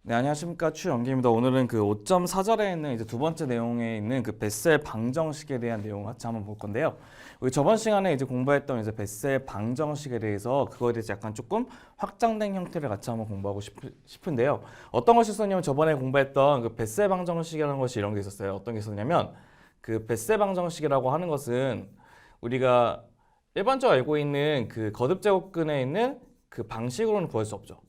네, 안녕하십니까. 추영기입니다. 오늘은 그 5.4절에 있는 이제 두 번째 내용에 있는 그 베셀 방정식에 대한 내용을 같이 한번 볼 건데요. 우리 저번 시간에 이제 공부했던 이제 베셀 방정식에 대해서 그거에 대해서 약간 조금 확장된 형태를 같이 한번 공부하고 싶은데요. 어떤 것이 있었냐면 저번에 공부했던 그 베셀 방정식이라는 것이 이런 게 있었어요. 어떤 게 있었냐면 그 베셀 방정식이라고 하는 것은 우리가 일반적으로 알고 있는 그 거듭 제곱근에 있는 그 방식으로는 구할 수 없죠.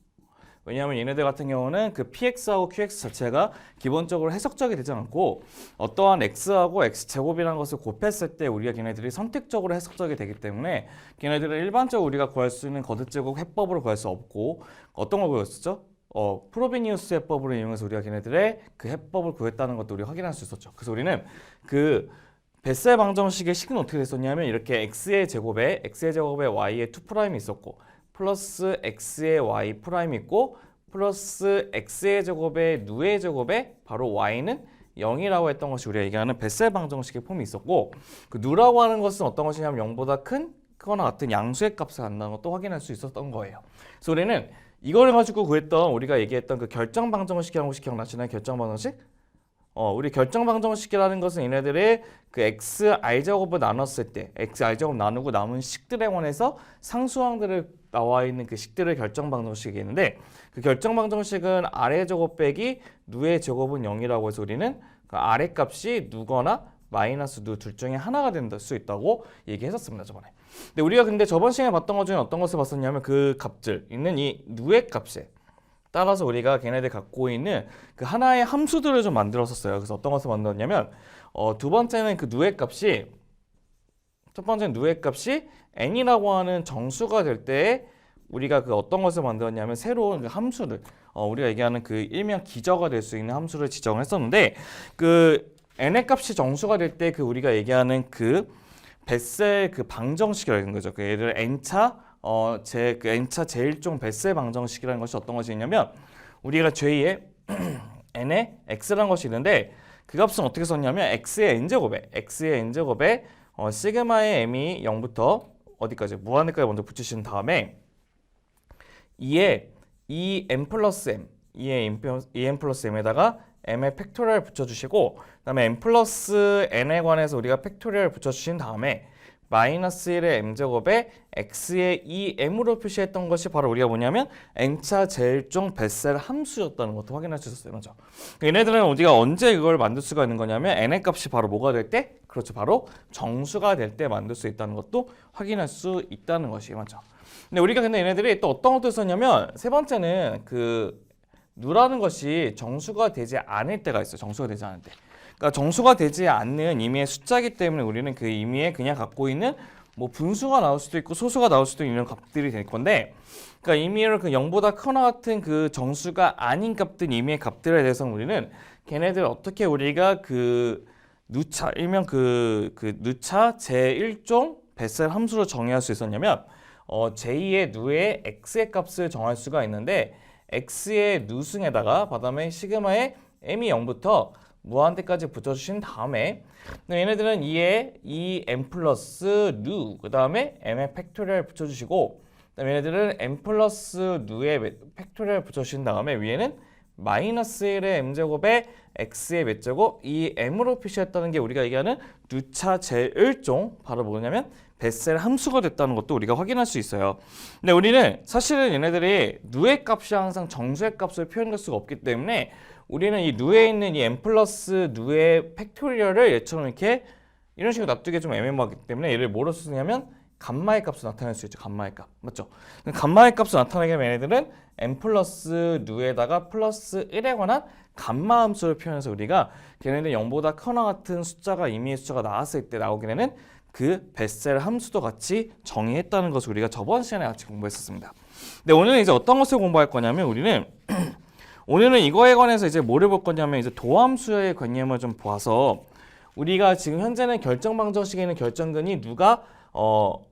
왜냐하면 얘네들 같은 경우는 그 px하고 qx 자체가 기본적으로 해석적이 되지 않고 어떠한 x하고 x제곱이라는 것을 곱했을 때 우리가 걔네들이 선택적으로 해석적이 되기 때문에 걔네들은 일반적으로 우리가 구할 수 있는 거듭제곱 해법으로 구할 수 없고 어떤 걸 구했었죠? 프로비니우스 해법으로 이용해서 우리가 걔네들의 그 해법을 구했다는 것도 우리가 확인할 수 있었죠. 그래서 우리는 그 베셀 방정식의 식은 어떻게 됐었냐면 이렇게 x의 제곱에 y의 2'이 있었고 플러스 x의 y 프라임 있고 플러스 x의 제곱에 누의 제곱에 바로 y는 0이라고 했던 것이 우리가 얘기하는 베셀 방정식의 폼이 있었고 그 누라고 하는 것은 어떤 것이냐면 0보다 크거나 같은 양수의 값을 갖는다는 것도 확인할 수 있었던 거예요. 그래서 우리는 이걸 가지고 구했던 우리가 얘기했던 그 결정 방정식이라는 것이 기억나시나요? 결정 방정식? 우리 결정 방정식이라는 것은 얘네들의 그 xi 제곱을 나눴을 때 xi 제곱 나누고 남은 식들에 관해서 상수항들을 나와 있는 그 식들을 결정 방정식이 있는데 그 결정 방정식은 아래 제곱 빼기 누의 제곱은 0이라고 해서 우리는 그 아래 값이 누거나 마이너스 누 둘 중에 하나가 될 수 있다고 얘기했었습니다 저번에. 근데 우리가 근데 저번 시간에 봤던 것 중에 어떤 것을 봤었냐면 그 값들 있는 이 누의 값에 따라서 우리가 걔네들 갖고 있는 그 하나의 함수들을 좀 만들었었어요. 그래서 어떤 것을 만들었냐면 두 번째는 그 누의 값이 첫 번째는 누의 값이 n이라고 하는 정수가 될 때 우리가 그 어떤 것을 만들었냐면 새로운 그 함수를 우리가 얘기하는 그 일명 기저가 될 수 있는 함수를 지정을 했었는데 그 n의 값이 정수가 될 때 그 우리가 얘기하는 그 베셀 그 방정식이라는 거죠. 그 예를 들어 n차 그 n차 제1종 베셀 방정식이라는 것이 어떤 것이 있냐면 우리가 j2의 n의 x라는 것이 있는데 그 값은 어떻게 썼냐면 x의 n제곱에 시그마의 m이 0부터 어디까지 무한대까지 먼저 붙이신 다음에 2의 2n 플러스 m 2n 플러스 m에다가 m의 팩토리얼 붙여주시고 그 다음에 m 플러스 n에 관해서 우리가 팩토리얼 붙여주신 다음에 마이너스 1의 m제곱에 x의 2m으로 표시했던 것이 바로 우리가 뭐냐면 n차 제일종 베셀 함수였다는 것도 확인할 수 있었어요. 맞죠? 얘네들은 우리가 언제 이걸 만들 수가 있는 거냐면 n의 값이 바로 뭐가 될 때? 그렇죠. 바로 정수가 될 때 만들 수 있다는 것도 확인할 수 있다는 것이 맞죠. 근데 우리가 근데 얘네들이 또 어떤 것도 썼냐면 세 번째는 그 누라는 것이 정수가 되지 않을 때가 있어요. 정수가 되지 않을 때. 그러니까 정수가 되지 않는 임의의 숫자이기 때문에 우리는 그 임의에 그냥 갖고 있는 뭐 분수가 나올 수도 있고 소수가 나올 수도 있는 값들이 될 건데 그러니까 임의를 그 0보다 크거나 같은 그 정수가 아닌 값들 임의의 값들에 대해서 우리는 걔네들 어떻게 우리가 그 누차 일명 그 누차 제1종 베셀 함수로 정의할 수 있었냐면 j2의 누의 x의 값을 정할 수가 있는데 x의 누승에다가 그다음에 시그마의 m이 0부터 무한대까지 붙여주신 다음에 얘네들은 2의 2m 플러스 누 그 다음에 m의 팩토리얼 붙여주시고 그다음에 얘네들은 m 플러스 누의 팩토리얼 붙여주신 다음에 위에는 마이너스 1의 m제곱에 x의 몇 제곱 이 m으로 표시했다는 게 우리가 얘기하는 누차 제1종 바로 뭐냐면 베셀 함수가 됐다는 것도 우리가 확인할 수 있어요. 근데 우리는 사실은 얘네들이 누의 값이 항상 정수의 값을 표현할 수가 없기 때문에 우리는 이 누에 있는 이 m 플러스 누의 팩토리얼을 얘처럼 이렇게 이런 식으로 놔두기 좀 애매모하기 때문에 얘를 뭐로 쓰냐면 감마의 값을 나타낼 수 있죠. 감마의 값. 맞죠? 감마의 값을 나타내게 하면 얘네들은 m 플러스 누에다가 플러스 1에 관한 감마 함수를 표현해서 우리가 걔네들 0보다 크거나 같은 숫자가 임의의 숫자가 나왔을 때 나오게 되는 그 베셀 함수도 같이 정의했다는 것을 우리가 저번 시간에 같이 공부했었습니다. 근데 오늘은 이제 어떤 것을 공부할 거냐면 우리는 오늘은 이거에 관해서 이제 뭐를 볼 거냐면 이제 도함수의 개념을 좀 보아서 우리가 지금 현재는 결정 방정식에 있는 결정근이 누가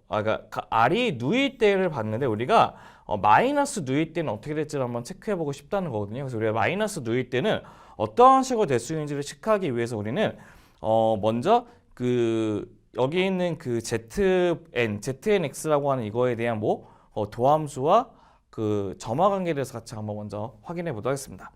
그러니까 r이 누일 때를 봤는데 우리가 마이너스 누일 때는 어떻게 될지를 한번 체크해 보고 싶다는 거거든요. 그래서 우리가 마이너스 누일 때는 어떠한 식으로 될 수 있는지를 체크하기 위해서 우리는 먼저 그 여기 있는 그 znx라고 하는 이거에 대한 도함수와 그 점화 관계에 대해서 같이 한번 먼저 확인해 보도록 하겠습니다.